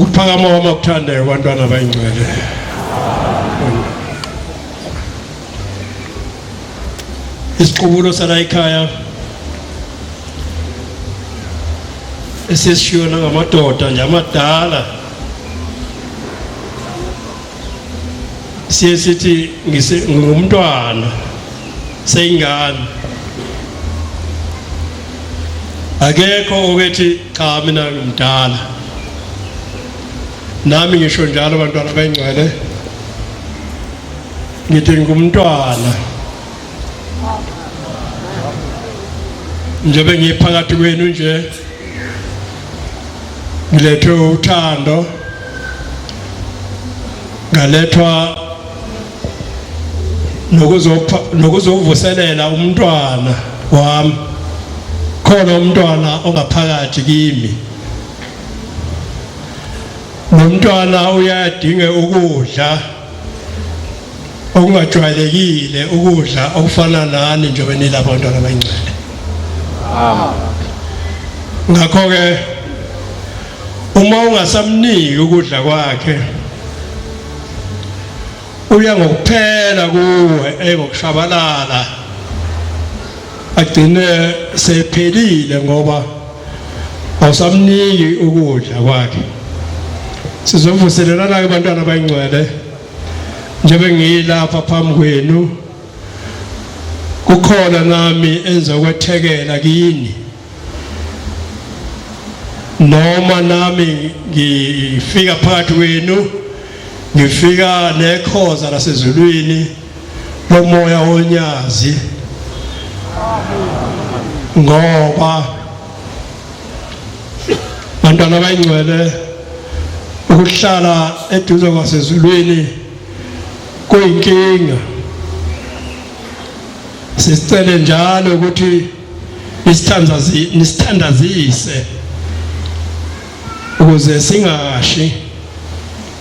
Ukuphakama kwamakuthandayo bantwana bayingcwele. Isiqubulo sala ekhaya esishiwo ngamadoda nje amadala sithi ngumntwana seyingane akekho okethi cha mina ngimdala nami ngisho njalo bantwana bayingcwele ngithi ngumntwana njengoba ngiphakathi kwenu nje ngilethwe uthando ngalethwa nokuzovuselela umntwana wami khona umntwana ongaphakathi kimi nomntwana uyadinga ukudla okungajwayelekile ukudla okufana nani njengoba nilapha bantwana bayingcwele ngakho ke uma ungasamniki ukudla kwakhe uya ngokuphela kuwe ngokushabalala agcine sephelile ngoba awusamniki ukudla kwakhe. Sizovuselelana ke bantwana bayingcwele njengoba ngilapha phambi kwenu kukhona nami enzokwethekela kini noma nami ngifika phakathi kwenu ngifika nekhoza lasezulwini lomoya wonyazi ngoba bantwana bayingcwele ukuhlala eduze kwasezulwini kuyinkinga. Sicela njalo ukuthi nisithandazise ukuze singashi.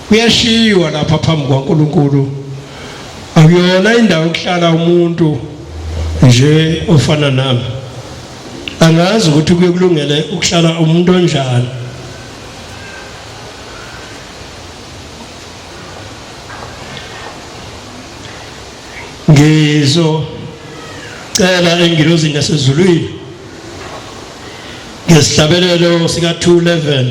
Kuyashiwa lapha phambi kwaNkulunkulu akuyona indawo yokuhlala umuntu nje ofana nami. Angazi ukuthi kuyokulungele ukuhlala umuntu onjani. Ngizocela engilozini yasezulwini ngesihlabelelo sika 2:11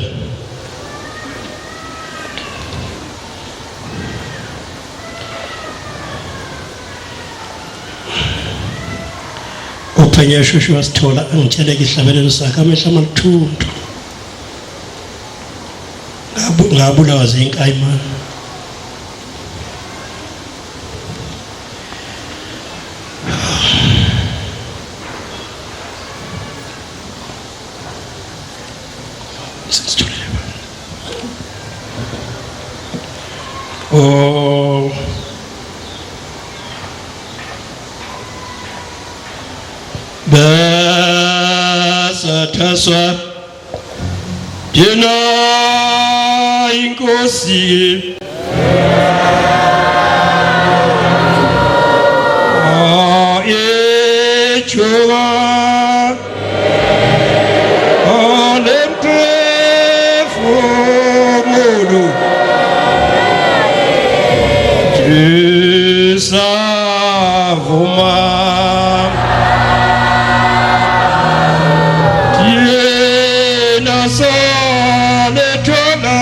uphenya shushu wasithola angitsheleke ihlabelelo sakhe amehla amathuntu ngabulawa zinkayimana. Oh, basathaswa yena inkosi echoba alemphefumulo savuma yena salethola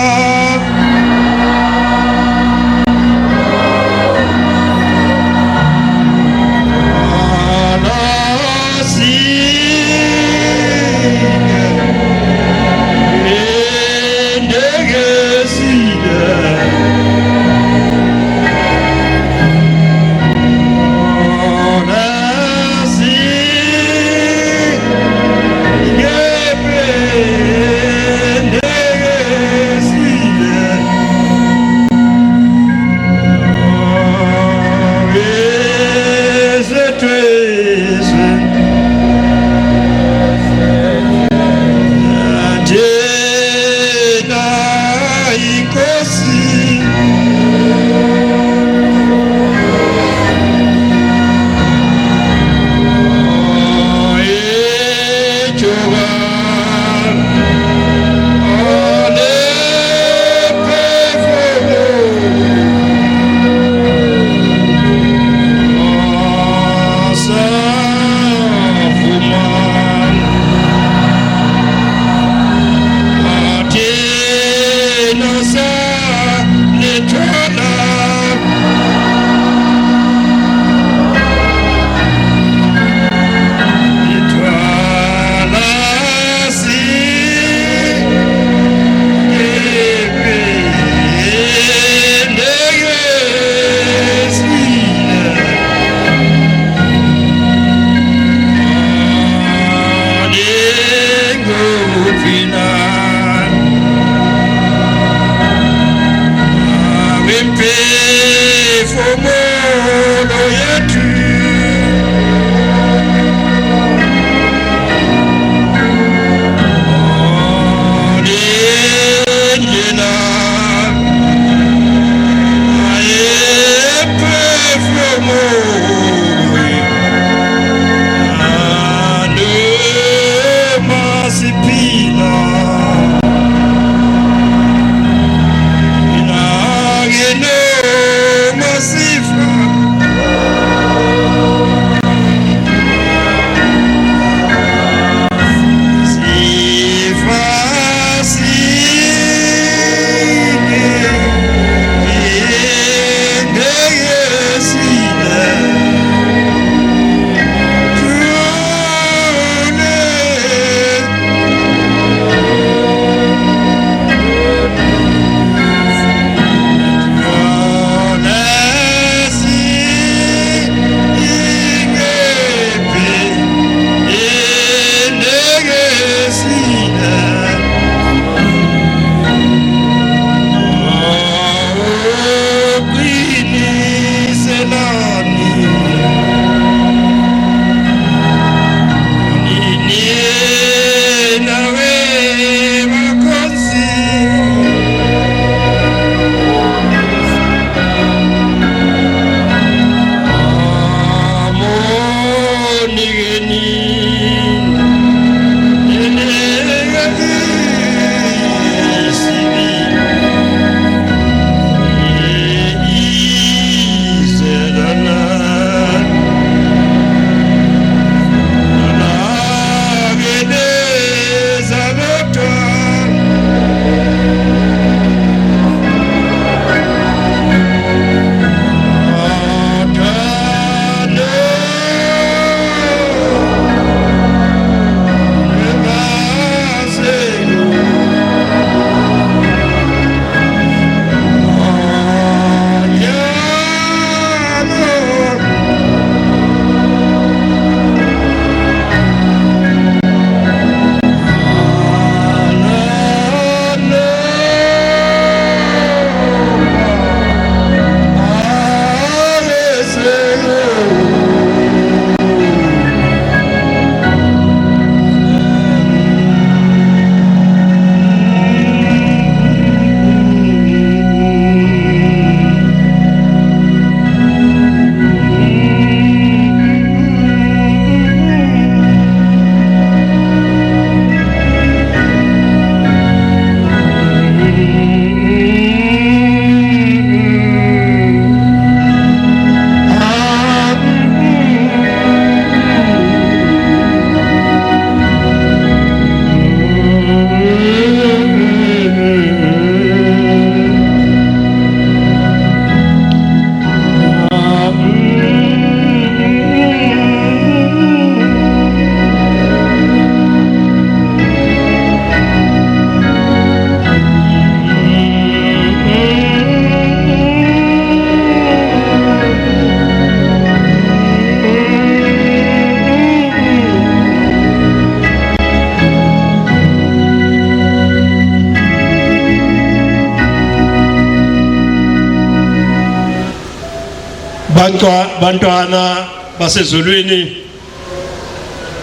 bantwana basezulwini,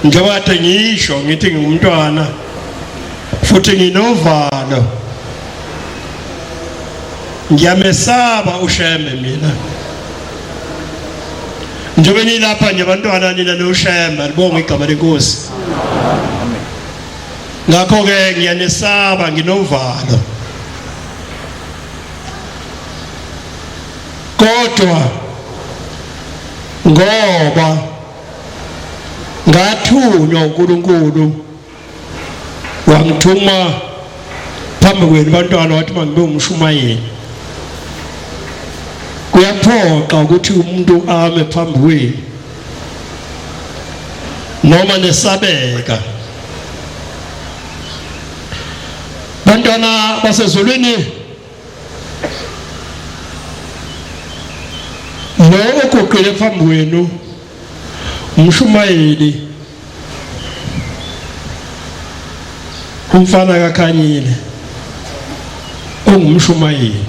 njengoba kade ngisho ngithi ngingumntwana futhi nginovalo, ngiyamesaba uShembe mina. Njengoba nilapha nje bantwana nina noShembe, libonga igama leNkosi. Ngakho ke ngiyanesaba, nginovalo. Kodwa ngoba ngathunywa uNkulunkulu wangithuma phambi kwenu bantwana, wathi mangibe umshumayeli, kuyaphoqa ukuthi umuntu ame phambi kwenu noma nesabeka. Bantwana basezulwini, lo oguqile phambi kwenu umshumayeli, umfana kaKhanyile ongumshumayeli.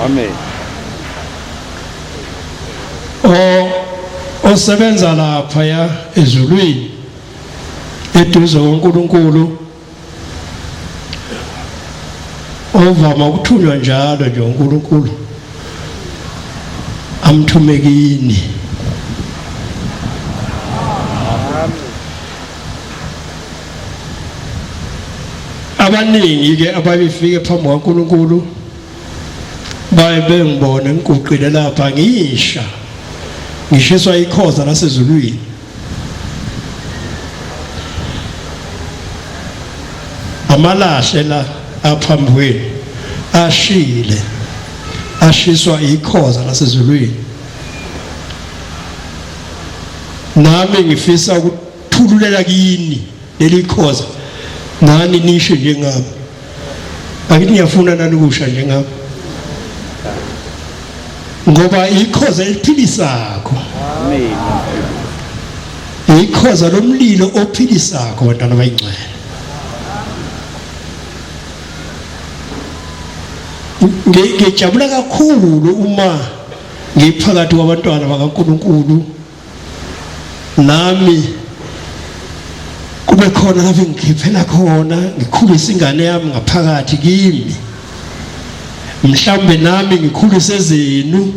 Amen. Osebenza lapha ya ezulwini eduze koNkulunkulu, ovama ukuthunywa njalo nje uNkulunkulu amthume kini. Abaningi ke ababefike phambi kwaNkulunkulu baye bengibone ngiguqile lapha ngishiswa ikhoza lasezulwini. Amalahle la aphambi kwenu ashile, ashiswa ikhoza lasezulwini. Nami ngifisa ukuthululela kini leli khoza, nani nisho njengami. Akithi ngiyafuna nani kusha njengami, ngoba ikhoza eliphilisako. Amen. Ikhoza lomlilo ophilisako bantwana bayingcwele. Ngijabula kakhulu uma ngiphakathi kwabantwana bakaNkulunkulu, nami kube khona lapho ngikhiphela khona, ngikhulisa ingane yami ngaphakathi kimi. Mhlambe nami ngikhulise zenu,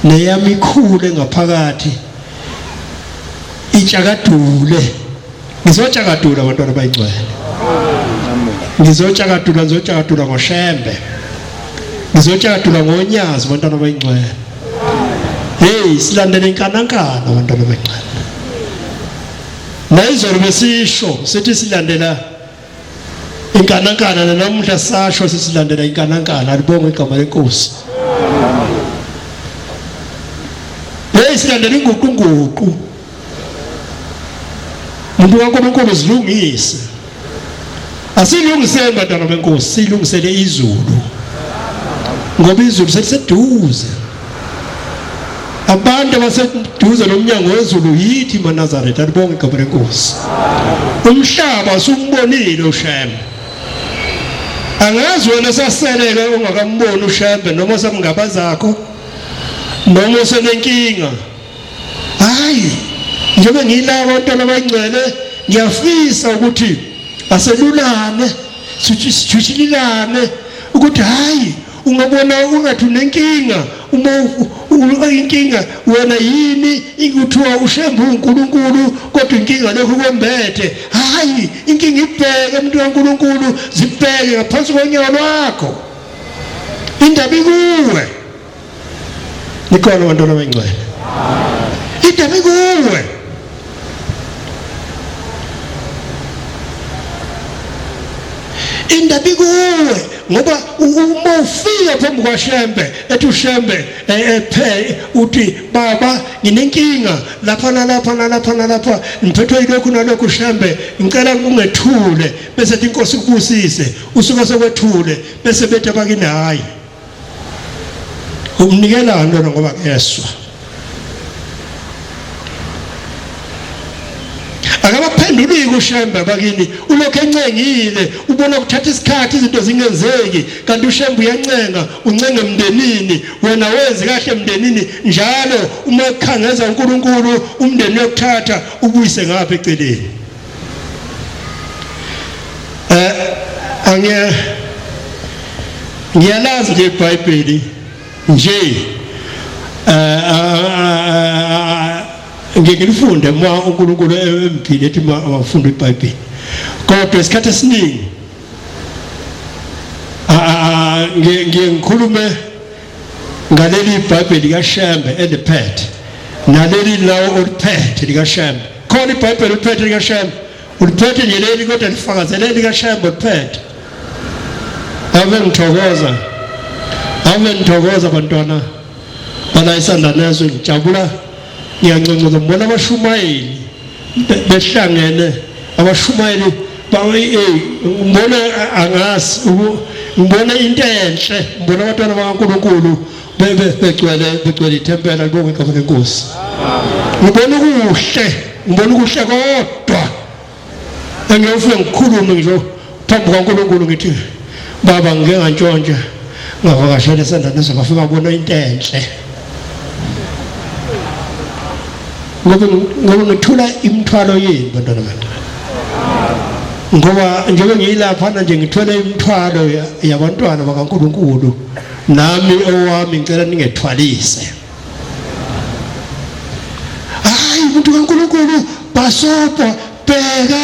neyami ikhule ngaphakathi, itshakadule. Ngizotshakadula abantwana bayingcwele. Ngizotshakadula ngoShembe, ngizotshakadula ngoNyazi abantwana bayingcwele. Hey, silandele inkanankana abantwana bayingcwele. Nayizolo besisho sithi silandela inkanankana, namuhla sasho sisilandela inkanankana. Libonge igama leNkosi. Hey, silandela inguqunguqu. Umuntu kaNkulunkulu zilungise. Asilungiseni bantwana beNkosi, silungisele izulu, ngoba izulu seliseduze. Abantu abaseduze nomnyango wezulu yithi maNazaretha. Libonge igama leNkosi. Umhlaba usumbonile uShembe. Angazi wena saseleke ungakamboni uShembe, noma samngaba zakho, noma usenenkinga. Hayi, njengoba ngilabo abantwana abangcwele, ngiyafisa ukuthi aselulane, sijujililane ukuthi hayi, ungabona ungathi unenkinga, uma inkinga wena yini ikuthiwa uShembe uNkulunkulu, kodwa inkinga lokho kwembethe. Hayi, inkinga ibheke umuntu kaNkulunkulu, zibheke ngaphansi konyawo lwakho. Indaba ikuwe. Nikhona abantwana abangcwele. Indaba ikuwe. Indaba ikuwe, ngoba uma ufika phambi kwaShembe, ethi uShembe uthi baba nginenkinga lapha nalapha, ngiphethwe yilokhu nalokhu, Shembe ngicela ungethule, bese ethi iNkosi kubusise, usuke sekwethule, bese bethi abakini hayi umnikelani lona ngoba keswa. Akabaphenduli ufika uShembe bakini ulokho encengile ubona ukuthatha isikhathi izinto zingenzeki kanti uShembe uyancenga uncenge emndenini wena wenze kahle emndenini njalo uma ukhangeza uNkulunkulu umndeni uyokuthatha ubuyise ngapha eceleni ngiyalazi nje iBhayibheli nje ngeke lifunde uma uNkulunkulu emphile ethi mawufunda iBhayibheli kodwa isikhathi esiningi ngikhulume ngaleli iBhayibheli kaShembe eliphethe naleli lawo oliphethe likaShembe khona iBhayibheli oliphethe likaShembe uliphethe nje leli kodwa lifakazeleli kaShembe oliphethe ave ngithokoza bantwana bala isandla nazo ngijabula ngiyanconcoza ngibona abashumayeli behlangene abashumayeli ngibona angazi ngibona into enhle ngibona abantwana bakaNkulunkulu begcwele ithempela libonge igama leNkosi ngibona ukuhle kodwa engiyofika ngikhulume ngisho phambi kwaNkulunkulu ngithi baba ngike ngantshontsha ngavakashela esandleni ngafika ngabona into enhle ngoba ngithula imithwalo yenu bantwana bantwana ngoba njengoba ngiyilapha nje ngithwele imithwalo yabantwana bakaNkulunkulu nami owami ngicela ningethwalise hayi umuntu kaNkulunkulu basopa bheka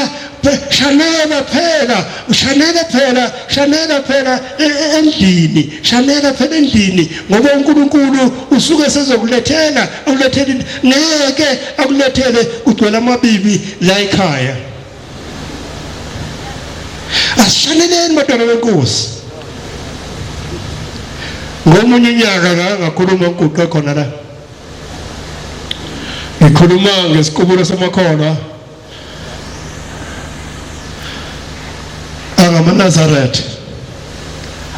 shanela phela endlini ngoba uNkulunkulu usuke sezokulethela akulethele ngeke akulethele ugcwele amabibi la ekhaya ashaneleni bantwana beNkosi ngomunye unyaka ngakhuluma uNkulunkulu khona la ngikhuluma ngesiqubulo samakholwa amaNazaretha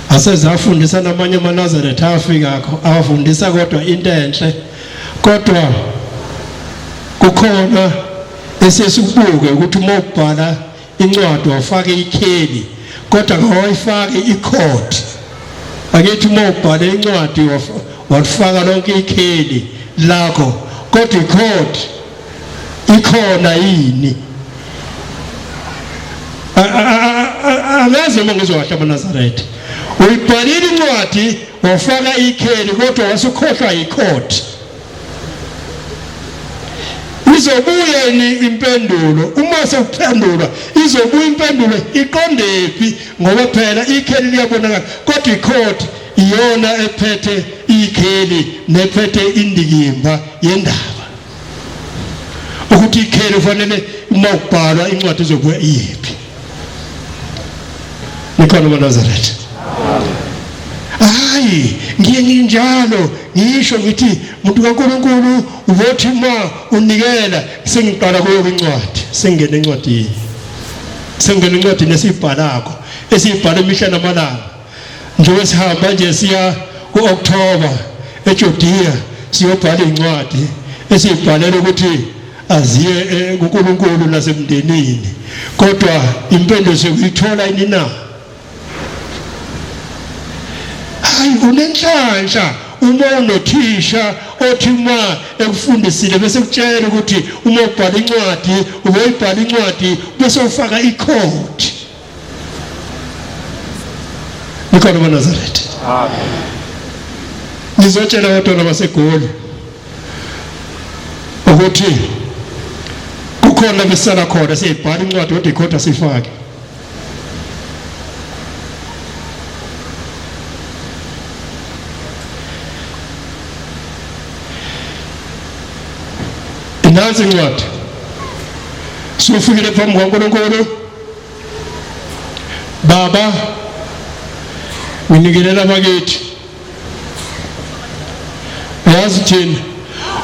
asezafundisa namanye amaNazaretha afikakho awafundisa kodwa into enhle kodwa kukhona esesibuke ukuthi uma ubhala incwadi wafake ikheli kodwa awayifaki ikhodi akethi uma ubhala incwadi wafaka lonke ikheli lakho kodwa ikhodi ikhona yini angazi uma ngizowahla amaNazaretha uyibhalile incwadi wafaka ikheli kodwa wasukhohlwa ikhodi izobuya impendulo uma sekuphendulwa izobuya impendulo iqondephi ngoba phela ikheli liyabonakala kodwa ikhodi iyona ephethe ikheli nephethe indikimba yendaba ukuthi ikheli kufanele uma ubhalwa incwadi izobuya iyephi nikhona amaNazaretha hayi nginjalo ngisho ngithi umuntu kaNkulunkulu uzothi ma unikela sengiqala kuyo incwadi sengene encwadini esibhalako esibhala imihla namalanga njengoba sihamba nje siya ku-October eJudiya siyobhala incwadi esibhalela ukuthi aziye kuNkulunkulu nasemndenini kodwa impendulo sekuyithola yini na hayi unenhlanhla uma unothisha othi ma ekufundisile bese kutshela ukuthi uma ubhala incwadi uboyibhala incwadi bese ufaka ikhodi nikhona amaNazaretha ngizotshela abantwana baseGoli ukuthi kukhona besala khona siyibhala incwadi kodwa ikhodi asifake nansi incwadi sofikile phambi kwaNkulunkulu baba nginikelela bakithi yazi thina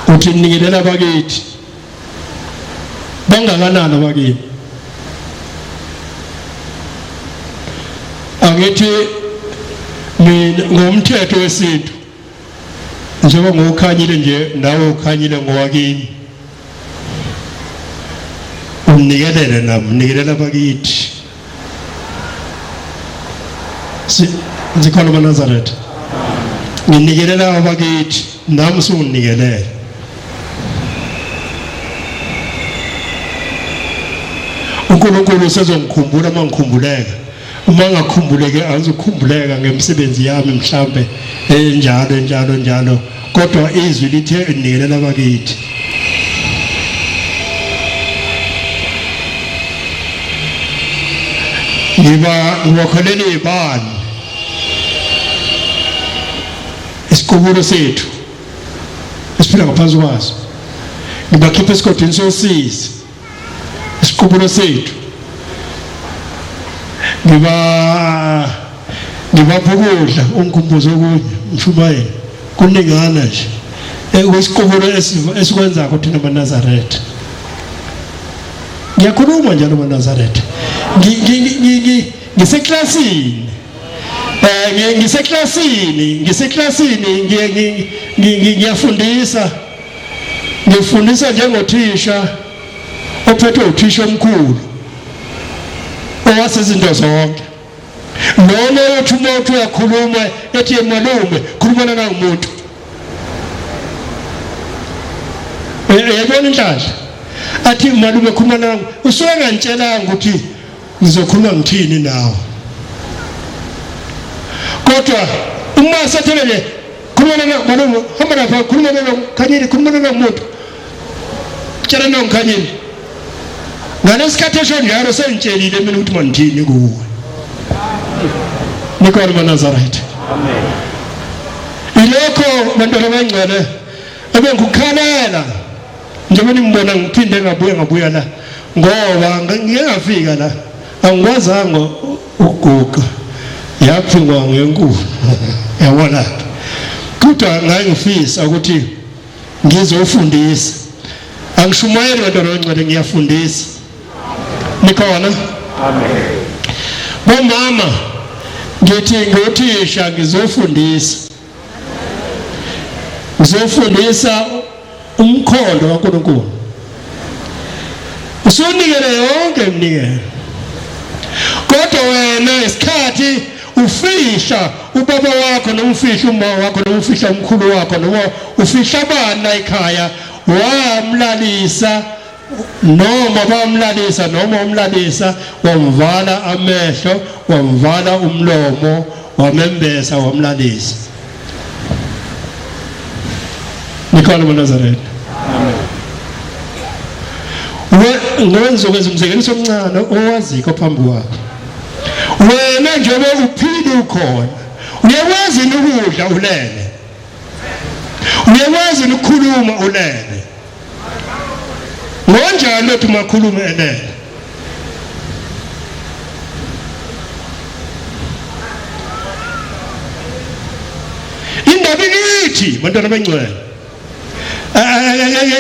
uthi nginikelela bakithi bangakanani abakini angithi mina ngomthetho wesintu njengoba ngokhanyile nje nawe ukhanyile ngowakini umnikelele nami nikelela bakithi zikhona amaNazaretha nginikelela abakithi nami sunginikelela uNkulunkulu usezongikhumbula mangikhumbuleka uma ngakhumbuleke azikhumbuleka ngemsebenzi yami mhlambe njalo kodwa izwi lithe nikelela abakithi ngibakholela ibani isikhumbulo sethu esiphila ngaphansi kwaso ngibakhipha esigodini sosizi isikhumbulo sethu ngibaphukuza ungikhumbuzo kunye mshumayeli kuningana nje kwesikhumbulo esikwenza thina amaNazaretha ngiyakhuluma njalo amaNazaretha ngiseklasini ngiyafundisa njengothisha ophethe uthisha omkhulu owasezinto zonke noma uthi umuntu uyakhuluma ethi malume khulumana nangumuntu yabona inhlanhla athi malume khulumana nangu usuke ngantshela ukuthi ngizokhuluma ngithini nawe kodwa uma sethelele khulumana malume hamba lapha khulumana noKhanyile khulumana nomuntu tshela noKhanyile ngalesikhathi esonjalo sengitshelile mina ukuthi mandithini kuwe nikhona amaNazaretha amen ilokho bantwana abangcwele abengikukhalela njengoba nimbona ngiphinde ngabuya la ngoba ngingafika la angikwazanga ukuguqa yaphingwa ngenkulu yabona kodwa ngangifisa ukuthi ngizofundisa angishumayeli bantwana abangcwele ngiyafundisa nikhona amen bomama ngithi ngothisha ngizofundisa umkhondo kaNkulunkulu usunikele yonke mnikelo kodwa wena isikhathi ufihla ubaba wakho noma ufihla uma wakho noma ufihla umkhulu wakho noma ufihla abana ekhaya wamlalisa noma bamlalisa noma umlalisa wamvala amehlo wamvala umlomo wamembesa wamlalisa nikhona amaNazaretha amen ngizokwenza umzekeliso omncane owaziko phambi kwakho wena njengoba uphile ukhona uyakwazi ukudla ulele uyakwazi ukukhuluma ulele ngonjalo uthi makhulume elele indaba ithi bantwana abangcwele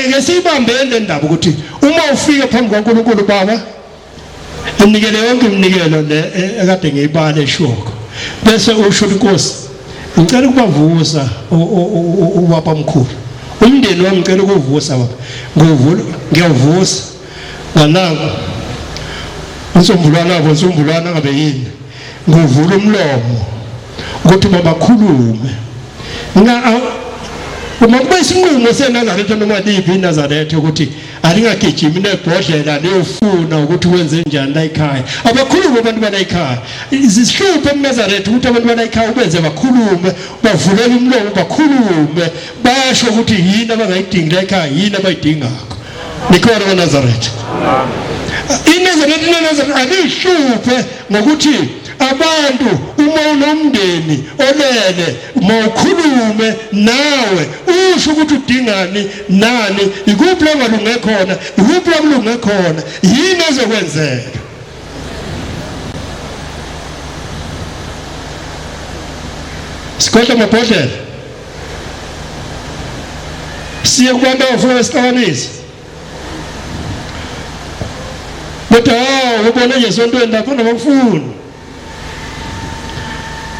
ngesibambele le ndaba ukuthi uma ufika phambi kwaNkulunkulu baba unikele yonke iminikelo le ekade ngiyibala eshoko bese usho inkosi ngicela ukubavusa ubaba omkhulu umndeni wami ngicela ukuvusa baba ngiyavusa nganako insombulwana ngabe yini ngivula umlomo ukuthi mabakhulume uma kube isinqumo seNazaretha noma liphi iNazaretha ukuthi alingagijimi nebhodlela leyofuna ukuthi wenze njani la ekhaya abakhulume abantu bala ekhaya isihluphe eNazaretha ukuthi abantu bala ekhaya ubenze bakhulume bavulele umlomo bakhulume basho ukuthi yini abangayidingi la ekhaya yini abayidingako nikhona amaNazaretha iNazaretha alihluphe ngokuthi abantu uma unomndeni olele mawukhulume nawe usho ukuthi udingani nani ikuphi la malungu ekhona ikuphi la malungu ekhona yini ezokwenzeka sikhotha amabhodlela siye kubantu abafuna isihlanganisi kodwa ubona nje esontweni lapho nabafuni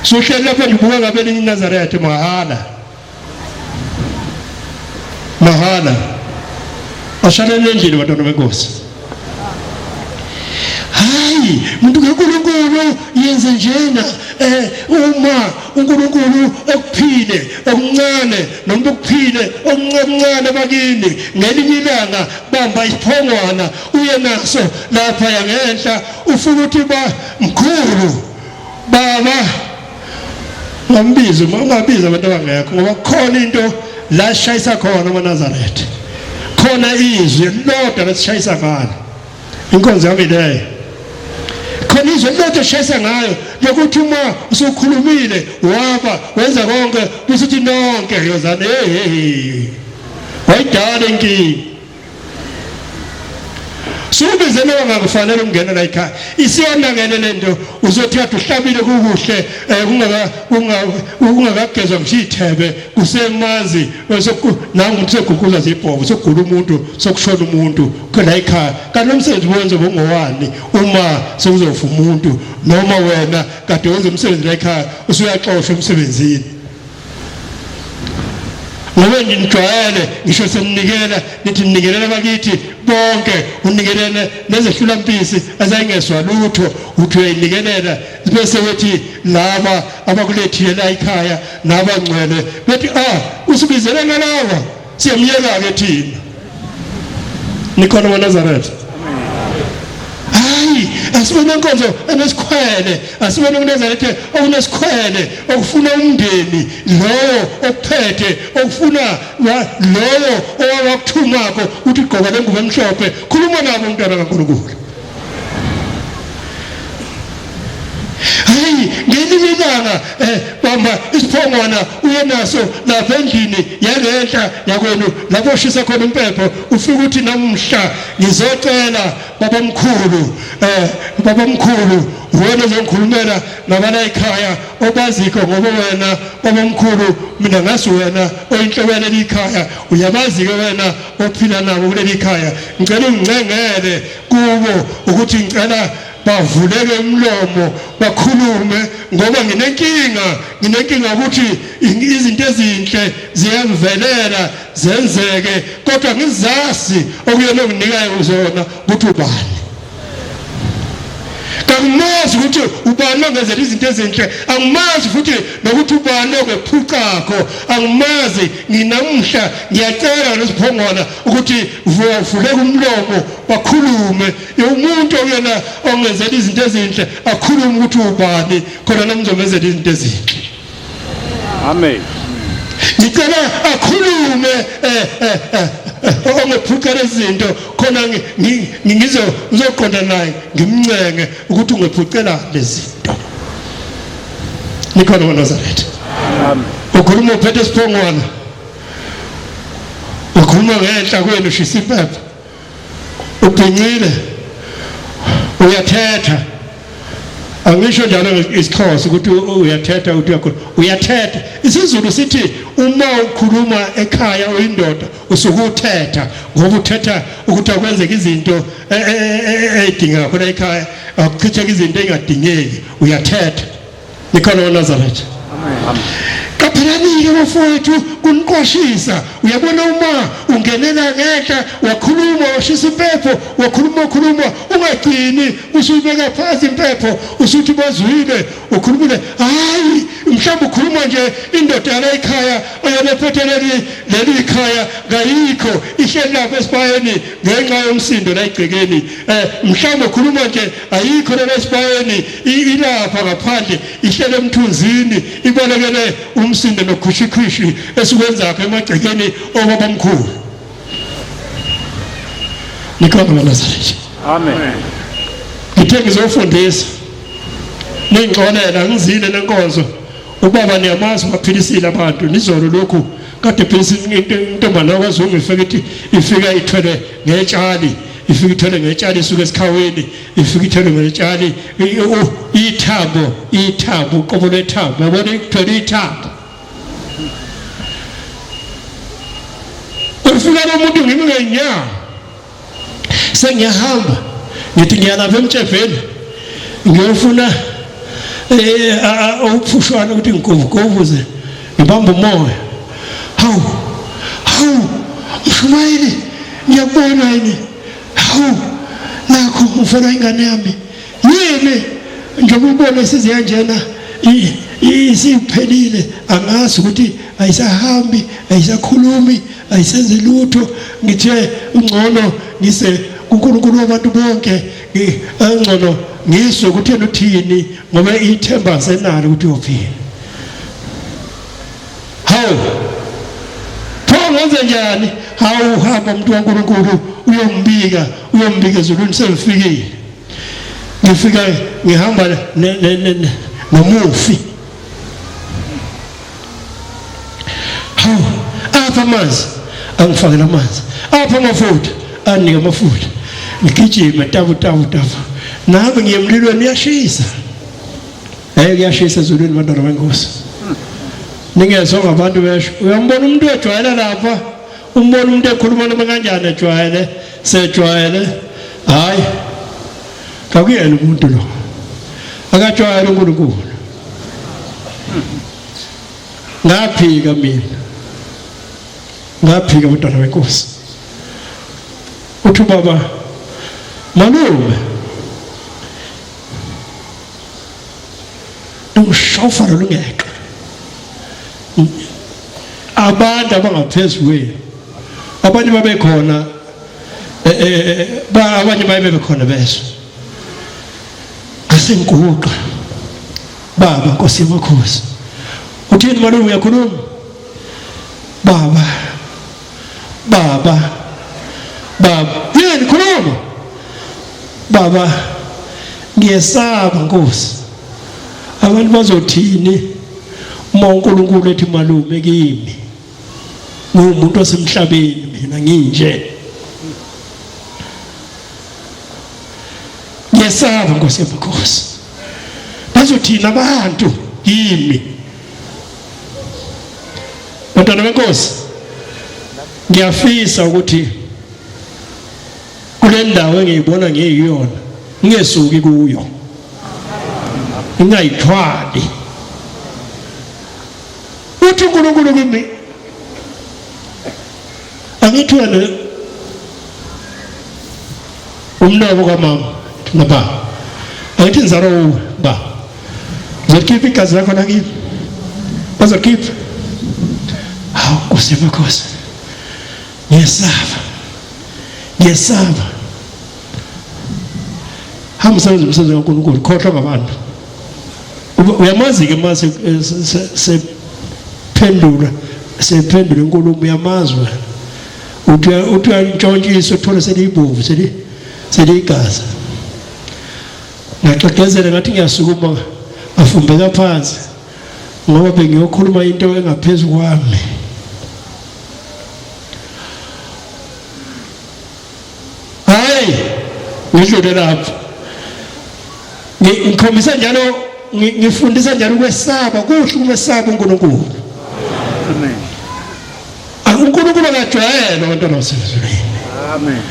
suhleli lapha ngibuka ngabe linye iNazaretha mahala ashalele endlini bantwana benkosi hayi umuntu kaNkulunkulu yenze njena uma uNkulunkulu ekuphile okuncane noma ukuphile okuncane bakini ngelinye ilanga bamba isiphongwana uye naso lapha yangenhla ufuna ukuthi ba mkhulu baba ngambizo ungabiza abantu abangekho ngoba khona into la shayisa khona eNazaretha khona izwi lodwa lesishayisa ngalo inkonzo yami leyo khona izwi lodwa shayisa ngayo lokuthi uma usukhulumile waba wenza konke usithi nonke yozana wayidala inkingi Subizele wangakufanele ungena la ekhaya isiyona ngene lento uzothi athi uhlabile kukuhle ungakagezwa ngishithebe kusemazi nangu segukuza zibhobo sokugula umuntu sokushona umuntu khona ekhaya kanti umsebenzi wenze ngowani uma sekuzofa umuntu noma wena kade wenza umsebenzi la ekhaya usuyaxoshwa emsebenzini ngoba ngijwayele ngisho seninikela nithi nikelela bakithi bonke unikelele nezehlulampisi azangeswa lutho uthi uyinikelela bese wethi laba abakulethile la ekhaya nabangcwele bethi usibizele ngalawa siyamyeka ke thina nikhona eNazaretha asibone inkonzo enesikhwele asibone uNazaretha okunesikhwele okufuna umndeni lowo ophethe okufuna lowo owakuthumako uthi gqoka lengubo emhlophe khuluma nabo umntwana kaNkulunkulu ngelinye ilanga bamba isiphongwana uye naso lapha endlini yangenhla yakwenu lapho ushisa khona impepho ufika ukuthi namhla ngizocela babamkhulu wena ozongikhulumela nabala ekhaya obaziko ngoba wena babamkhulu mina ngasi wena oyinhlobele ekhaya uyabazi ke wena ophila nabo kuleli ekhaya ngicela ungicengele kubo ukuthi ngicela bavuleke umlomo bakhulume ngoba nginenkinga ukuthi izinto ezinhle ziyangivelela zenzeke kodwa ngizasi okuyena onginikayo uzona ukuthi ubani angimazi ukuthi ubani ongenzela izinto ezinhle angimazi futhi nokuthi ubani ongephucakho angimazi nginamhla ngiyacela lesiphongwana ukuthi vuleke umlomo bakhulume umuntu oyena ongenzela izinto ezinhle akhulume ukuthi ubani khona namzomenzela izinto ezinhle amen ngicela akhulume ongephucela izinto khona ngizoqonda naye ngimncenge ukuthi ungephucela lezi zinto nikhona eNazaretha amen ukhuluma uphethe isiphongwana ukhuluma ngenhla kwenu shisa impepho ubhincile uyathetha angisho njalo isiXhosa ukuthi uyathetha uyathetha isiZulu sithi uma ukhuluma ekhaya uyindoda usukuthetha ngoba uthetha ukuthi akwenzeke izinto edinga khona ekhaya akuchitheke izinto engadingeki uyathetha nikhona eNazaretha amen kaphelani-ke bafowethu kuniqwashisa uyabona uma ungenela ngehla wakhuluma washisa impepho wakhuluma ungagcini usuyibeka phansi impepho usuthi bazwile ukhulumile hayi mhlawumbe ukhuluma nje indoda yala ekhaya oyabephethe leli khaya ngayikho ihleli lapha esibayeni ngenxa yomsindo la igcekeni mhlawumbe ukhuluma nje ayikho la esibayeni ilapha ngaphandle ihleli emthunzini ibalekele umsindo nokukhishikhishi esikwenzakho emagcekeni obabamkhulu nikhona eNazaretha amen ngithe ngizofundisa ningixolela ngizile nenkonzo ubaba niyamazi baphilisile abantu nizolo lokhu kade philisa intombazana yakwaZungu ifika ithwele ngetshali ifika ithwele ngetshali isuka esikhaweni ifika ithwele ngetshali ithambo qobo lethambo yabona ithwele ithambo ufika umuntu ngimi ngenyawo sengiyahamba ngithi ngiyalapha emtsheveni ngiyofuna ukuphushwana ukuthi ngikuvuze ngibamba umoya hawu Mshumayeli ngiyabona yini hawu nakho ufuna ingane yami yini njengoba ubona isize kanjena isiphelile angazi ukuthi ayisahambi ayisakhulumi ayisenze lutho ngithe ungcono ngise kuNkulunkulu wabantu bonke angcono ngizwe ukuthi yena uthini ngoba ithemba senalo ukuthi uyophila. Hawu ngenze njani? Hawu hamba umuntu waNkulunkulu uyombika ezulwini selifikile. Ngifika ngihamba nomufi. Hawu apha amanzi angifakela amanzi, apha amafutha anike amafutha, ngigijime tabu nami ngiyemlilweni uyashisa. Kuyashisa ezulwini bantwana benkosi. Ningezwa ngabantu besho uyambona umuntu ejwayele lapha, umbona umuntu ekhuluma noma kanjani ejwayele sejwayele. Hayi kakuyena umuntu lo akajwayele uNkulunkulu. Ngaphika bantwana benkosi. Uthi baba malume ushofara lungeke abantu abangaphezulu kwenu, abanye babekhona abanye babekhona beso asenguqa baba Nkosi yamakhosi. Uthini malume uyakhuluma? Baba yini khuluma? Baba ngiyesaba Nkosi, abantu bazothini uma uNkulunkulu ethi malume kimi ngumuntu osemhlabeni mina nginje. Ngiyesaba Nkosi yamakhosi, bazothina abantu kimi. Bantwana benkosi, ngiyafisa ukuthi kule ndawo engiyibona ngiyiyona ngingesuki kuyo, ngingayithwali. Uthi uNkulunkulu kimi angithwale umnabo kamama nababa, angithi nzaro ba zokhipha igazi lakho nakini bazokhipha. Hawu Nkosi yamakhosi, ngiyesaba. Hamba senze umsebenzi kaNkulunkulu, khohlwa ngabantu. Uyamazi ke mase sephendula inkulumo, uyamazwa uthi uyantshontshiswa uthola selibomvu seligaza. Ngaxegezela ngathi ngiyasukuma afumbeka phansi ngoba bengiyokhuluma into engaphezulu kwami. Hayi ngidlule lapho ngikhombisa njalo, ngifundisa njalo ukwesaba. Kuhle ukumesaba uNkulunkulu. Amen. uNkulunkulu akajwayele abantwana basezulwini. Amen.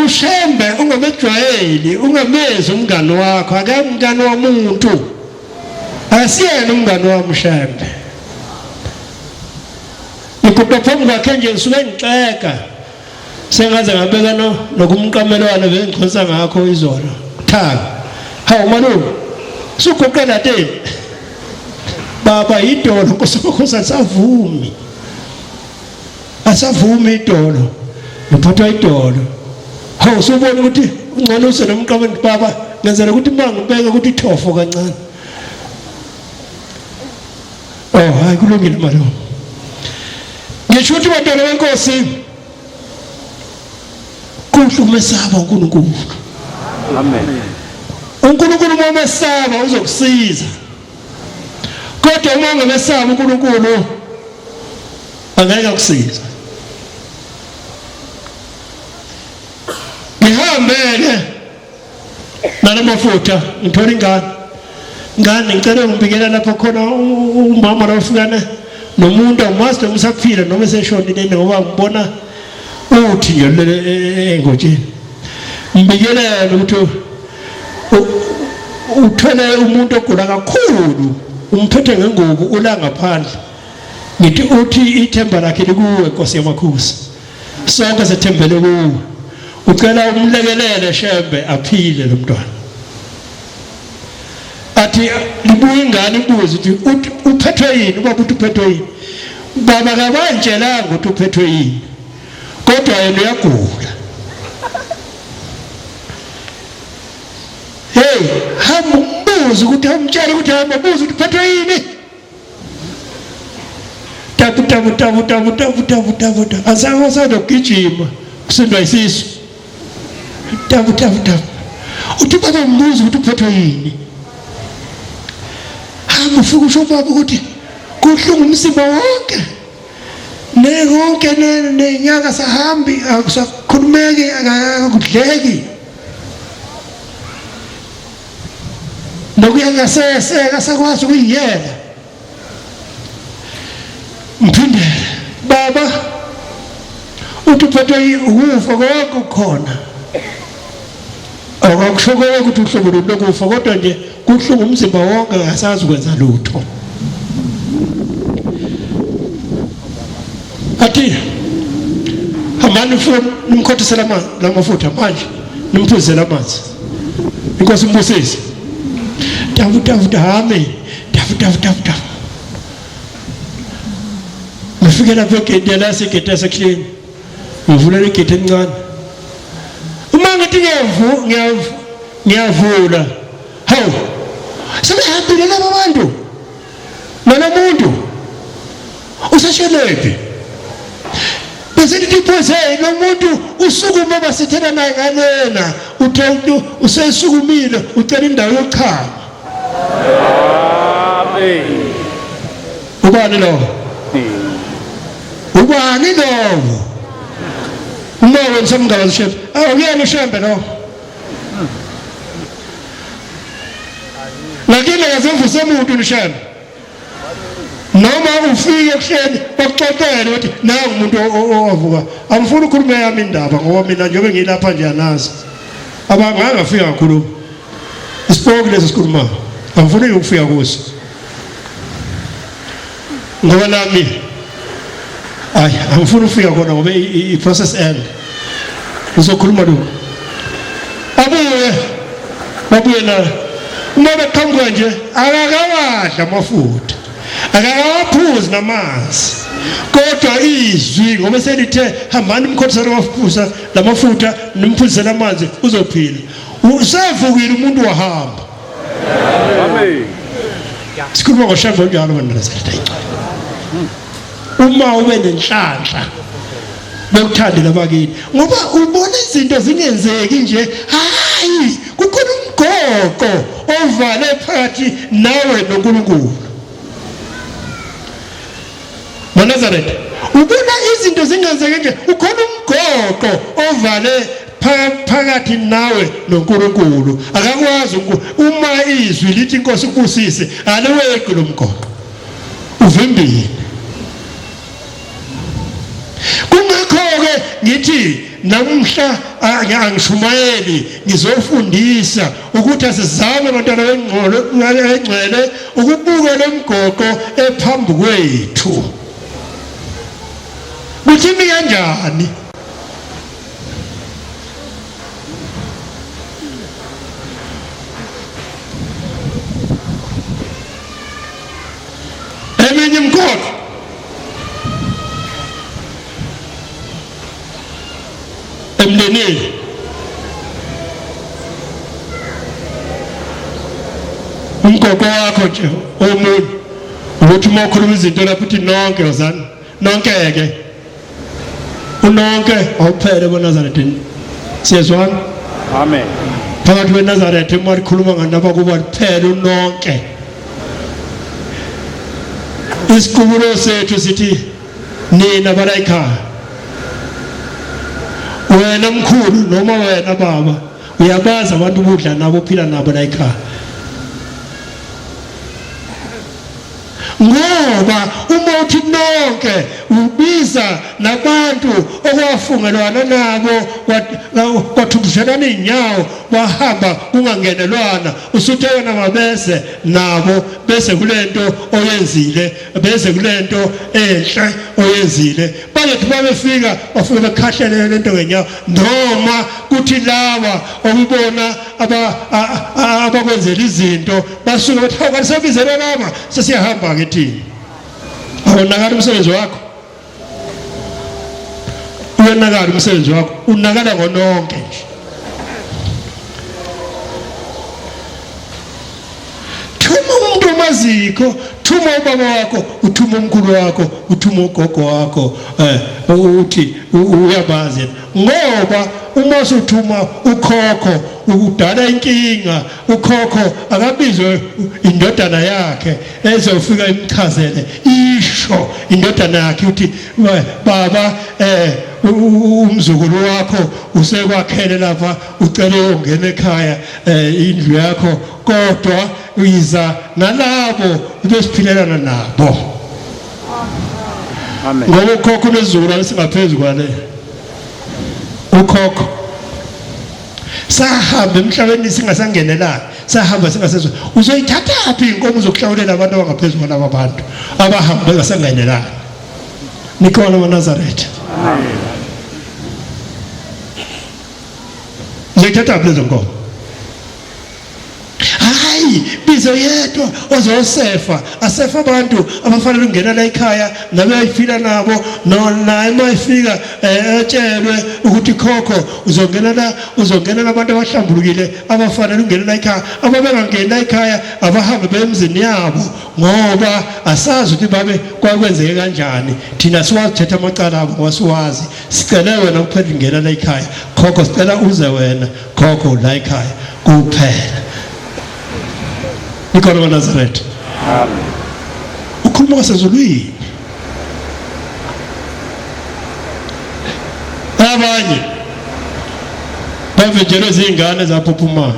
Ushembe ungamejwayeli, ungamezi umngani wakho, ake umngani womuntu. Asiyena umngani wami ushembe. Ngikupha phambi kwakhe nje ngisuke ngixeka. Sengaze ngabeka nokumqamelwana bengixhosa ngakho izolo. Thanga. Hawu malume, sugoqela teni. Baba idolo Nkosi yamakhosi asavumi idolo. Ngiphathwa idolo. Hawu subona ukuthi ungcono usenomqamelo baba, ngenzela ukuthi mangibeka ukuthi ithofo kancane. Hayi kulungile malume. Ngisho ukuthi bantwana benkosi kuhle umesaba uNkulunkulu. Amen. uNkulunkulu uma umesaba uzokusiza. Kodwa uma ungamesaba uNkulunkulu angeke akusize. Ngihambele nalemafutha ngithola ingane ngicela ngibikela lapho khona umama lofikana nomuntu awumazi noma usaphila noma eseshonile ngoba ngibona uthi nje engotsheni. Ngibikelela ukuthi uthole umuntu ogula kakhulu, umphethe ngengubo ula ngaphandle. Ngithi uthi ithemba lakhe likuwe Nkosi yamakhosi, sonke sethembele kuwe. Ucela umlekelele shembe aphile lo mntwana. athi libuye ingane ibuze uthi uphethwe yini ubaba uthi uphethwe yini baba kabantshelanga ukuthi uphethwe yini kodwa yena uyagula hamba umbuze ukuthi amtshela ukuthi hamba buze ukuthi uphethwe yini tabu asazogijima kusindwa isisu tabu uthi baba mbuze ukuthi uphethwe yini hamba ufike usho baba ukuthi kuhlungu umzimba wonke konke nenyanga sahambi akusakhulumeki akudleki nokuya ngaseseka sakwazi ukuyiyela mphindele baba uthi uphethwe ukufa konke khona akakushokoke ukuthi uhlobo lokufa kodwa nje kuhlungu umzimba wonke akasazi ukwenza lutho athi hambani nimkhothisela lamafutha manje nimphuzele amanzi inkosi imbusise tavu hame tavu ngifike lapho egedini lasigedi aseklini ngivulela igedi encane uma ngithi ngiyavula hawu sebehambile laba bantu nalo muntu usashelephi bese liphose lo muntu usukuma basithela naye ngalena uthe usesukumile ucela indawo yokuchama amen ubani lo uma wenza umngaba shembe uyena ushembe lo lakini ngazemvuse umuntu ushembe noma ufike kuhleni bakuxoxele ukuthi nawe umuntu owavuka amfuni ukukhuluma yami indaba ngoba mina njengoba ngilapha nje anazi abangafika kakhulu isipoki leso sikhuluma amfuni ukufika kuso ngoba nami amfuni ukufika khona ngoba i-process end uzokhuluma lokho babuye na uma beqhamuka nje akakawadla amafutha akakawaphuzi namanzi kodwa izwi ngoba selithe hambani nimkhothisele lamafutha nimphuzisele amanzi uzophila usavukile umuntu wahamba amen sikhuluma ngoshambo njalo bantwana selithe uma ube nenhlanhla bekuthande labakini ngoba ubona izinto zingenzeki nje hayi kukhona umgoqo ovale phakathi nawe noNkulunkulu Nazareth ubona izinto zingenzeki nje ukhona umgoqo ovale phakathi nawe noNkulunkulu akakwazi uma izwi lithi inkosi ikusise aleweqi lo mgoqo uvimbile kungakho-ke ngithi namhla angishumayeli ngizofundisa ukuthi asizame abantwana bengcwele ukubuka lo mgoqo ephambi kwethu kuthini kanjani eminye imgoqo emndenini umgoqo wakho nje omunye ukuthi uma ukhuluma izinto lapho uthi nonke ozana nonke-ke unonke awuphele eNazaretha siyezwana amen phakathi kweNazaretha uma likhuluma nganabakuba liphele unonke isiqubulo sethu sithi nina bala ekhaya wena mkhulu noma wena baba uyabaza abantu ubudla nabo uphila nabo la ekhaya ngoba uma uthi nonke wabiza nabantu okwafungelwana nabo kwathumbuselana inyawo wahamba kungangenelwana usuthekana mabese nabo bese kulento oyenzile bese kulento enhle oyenzile bayethi babefika bafike bekhahlele lento ngenyawo noma kuthi laba okubona abakwenzela izinto basuke bathi awukanisebizela laba sesiyahamba ke thina awunakala umsebenzi wakho uyanakala umsebenzi wakho unakala ngononke nje thuma umuntu omaziko thuma ubaba wakho uthuma umkhulu wakho uthuma ugogo wakho uthi uyabazi ngoba uma usuthuma ukhokho udala inkinga ukhokho akabizwe indodana yakhe ezofika imchazele isho indodana yakhe uthi baba umzukulu wakho usekwakhele lapha ucele ungena ekhaya indlu yakho kodwa uyiza nalabo besiphilela nabo amen ngoba ukhokho nezulu singaphezulu kwale ukhokho sahamba emhlabeni singasangenelana sahamba singasezwe uzoyithatha phi inkomo zokuhlawulela abantu abangaphezulu kwalabo abantu abahamba bengasangenelana nikhona eNazaretha amen uzoyithatha phi lezo nkomo bizo yedwa ozosefa asefa abantu abafanele ungena la ekhaya nabe ayifila nabo naye mayifika etshelwe ukuthi khokho uzongena abantu abahlambulukile abafanele ungena la ekhaya ababengangena la ekhaya abahambe bemzini yabo ngoba asazi ukuthi babe kwakwenzeke kanjani thina siwathetha amacala abo wasiwazi sicela wena kuphela ungena la ekhaya khokho sicela uze wena khokho la ekhaya kuphela nikhona eNazaretha amen ukhuluma ngasezulwini abanye bavejelwe izingane zaphuphuma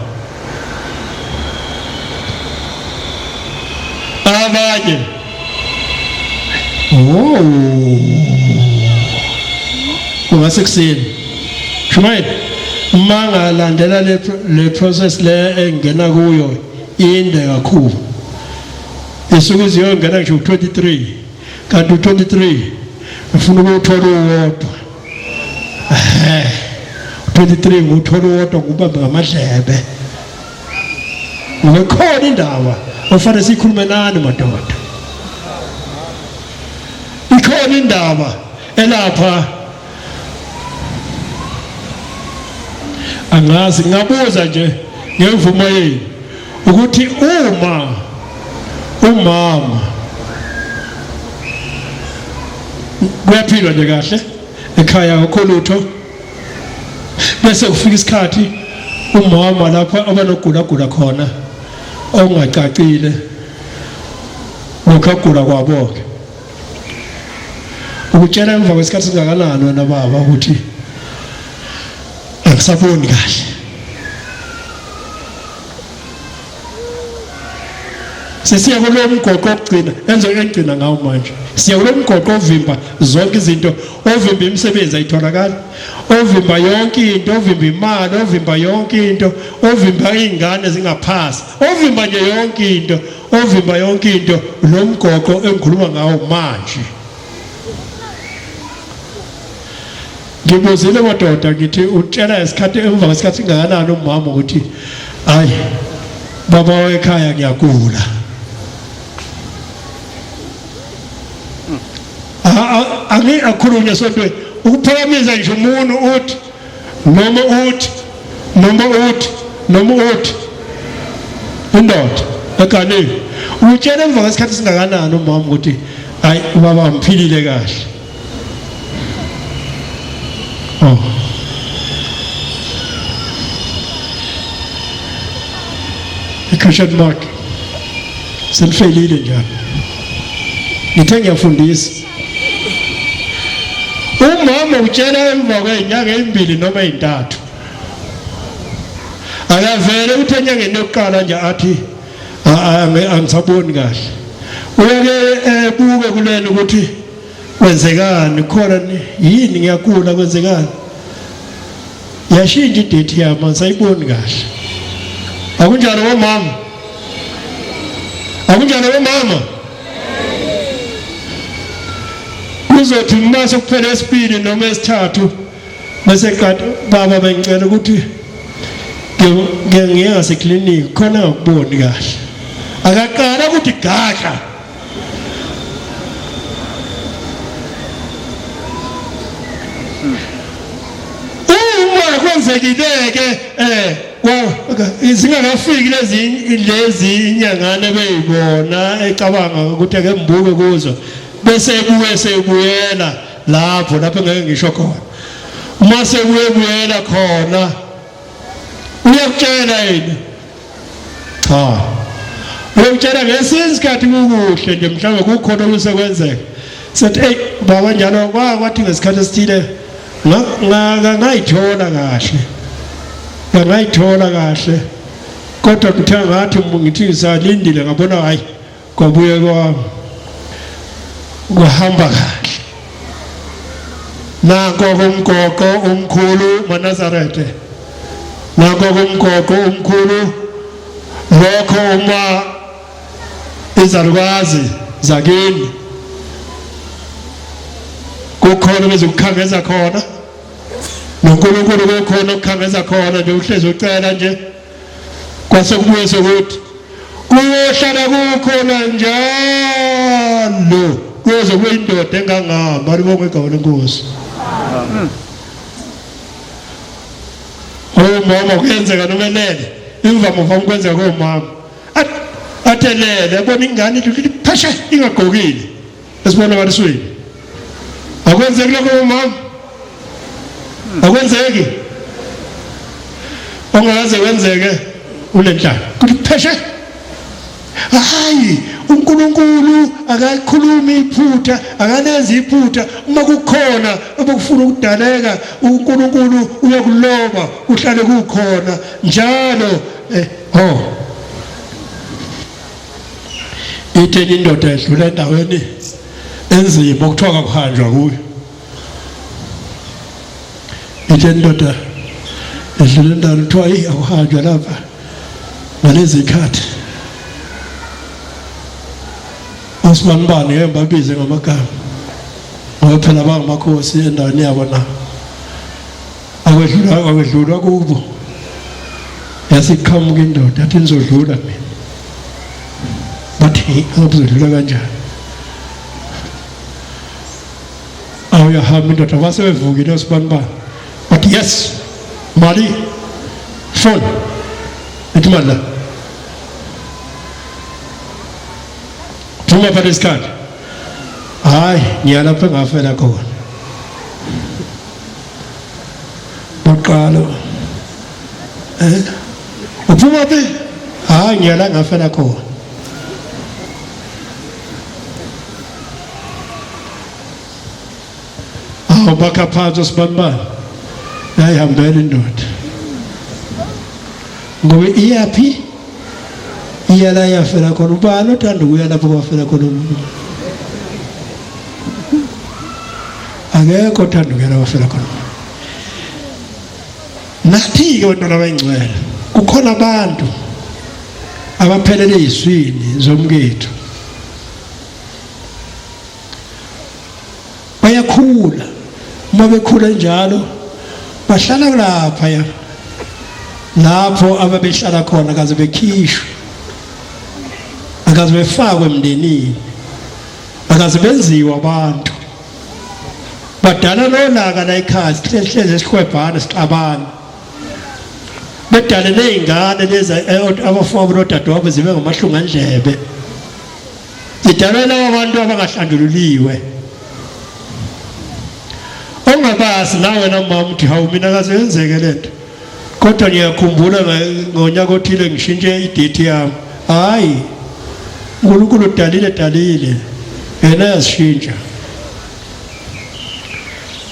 abanye kungasekuseni shumayi mangalandela le process le engena kuyo inde kakhulu isuku ziyongena nje u23 kanti u23 ufuna ukuthola uwodwa 23 nguthola uwodwa ngubambe ngamadlebe ngokhona indaba ofanele sikhulume nani madoda ikhona indaba elapha angazi ngabuza nje ngemvumo yenu ukuthi umama kuyaphilwa nje kahle ekhaya akho lutho bese kufika isikhathi umama lapha abanogula khona ongacacile ngokhagula kwabo-ke ukutshela emva kwesikhathi singakanani wena baba ukuthi angisaboni kahle sesiya kulo mgoqo ogcina engcina ngawo manje siya kulo mgoqo ovimba zonke izinto ovimba imisebenzi ayitholakala ovimba yonke into ovimba imali ovimba yonke into ovimba izingane zingaphasi ovimba nje yonke into ovimba yonke into lo mgoqo engikhuluma ngawo manje ngibuzile madoda ngithi utshela isikhathi emva kwesikhathi singakanani umama ukuthi hayi baba wekhaya ngiyagula angi akhulunywe sontweni ukuphakamisa nje umuntu uthi noma uthi indoda eganeni utshela emva kwesikhathi singakanani umama ukuthi hayi ubaba mphilile kahle question mark selifeyilile njalo ngithe ngiyafundisa umama utshela emva kwenyanga ezimbili noma ezintathu akavele uthi enyangeni yokuqala nje athi angisaboni kahle uyake buke kulena ukuthi kwenzekani khona yini ngiyakula kwenzekani yashintsha idate yami angisayiboni kahle akunjalo bomama kuzothi mase kuphela esibili noma esithathu bese kanti baba bengicela ukuthi ngiye ngaseklinikhi khona ngakuboni kahle akaqala ukuthi gaga uma kwenzekileke izingakafiki lezi inyangane beyibona ecabanga ukuthi ake mbuke kuzo bese sebuyela lapho ngeke ngisho khona uma sebuyela khona uyakutshela yini cha uyakutshela ngesikhathi kukuhle nje mhlawumbe kukhona okusekwenzeka sethi hey baba njalo kwathi ngesikhathi esithile ngayithola kahle kodwa kuthe ngathi ngithi ngisalindile ngabona hayi kwabuye kuhamba kahle nako umgoqo omkhulu maNazaretha nako umgoqo omkhulu lokho uma izalukazi zakini kukhona bezokukhangeza khona noNkulunkulu kukhona ukukhangeza khona nje uhlezi ucela nje kwase kubuye sokuthi kuyohlala kukhona njalo kuze kuyindoda engangihamba libonke igama lenkosi mama kuyenzeka noma elele imvamo vama kwenzeka komama athelele yabona ingane ithi phashe ingagqokile esibona abalisweni akwenzeki lokho mama akwenzeki ongaze wenzeke unenhlalo kuthi pheshe hayi uNkulunkulu akakhulumi iphutha akanenza iphutha uma kukhona obukufuna ukudaleka uNkulunkulu uyakuloba uhlale kukhona njalo itheni indoda edlula endaweni enzima okuthiwa kuhanjwa kuyo itheni indoda edlula endaweni kuthiwa akuhanjwa lapha ngalezi zikhathi Usibanibani ngeke babize ngamagama ngoba phela bangamakhosi endaweni yabo na akwedlula kubo yasiqhamuka indoda athi nizodlula mina bathi azodlula kanjani awuyahamba indoda basebevukile Usibanibani bathi yes mali phone ethi mali Tuma pada iskand. Hai, nyala pe ngafela khona. Bakalo. Upuma pe? Hai, nyala ngafela khona. Bakaphathwa Usibanibani. Yayihambela indoda. Ngoba iyaphi? Iyala yafela khona ubani othanda ukuya lapho kwafela khona umuntu akekho othanda ukuya lapho kwafela khona nathi-ke bantwana abangcwele kukhona abantu abaphelele izwini zomkethu bayakhula uma bekhula njalo bahlala lapha lapho ababehlala khona kaze bekhishwe akaze befakwe emndenini akaze benziwe abantu badala nolaka la ekhaya sihleze sikhwebhana sixabana bedale nezingane lezi abafowabo nodadewabo zibe ngamahlungandlebe zidalela abantu abangahlandululiwe ongabazi nawe namama uthi hawu mina kaze yenzeke lento kodwa ngiyakhumbula ngonyaka othile ngishintshe idate yami hayi uNkulunkulu dalile yena yashintsha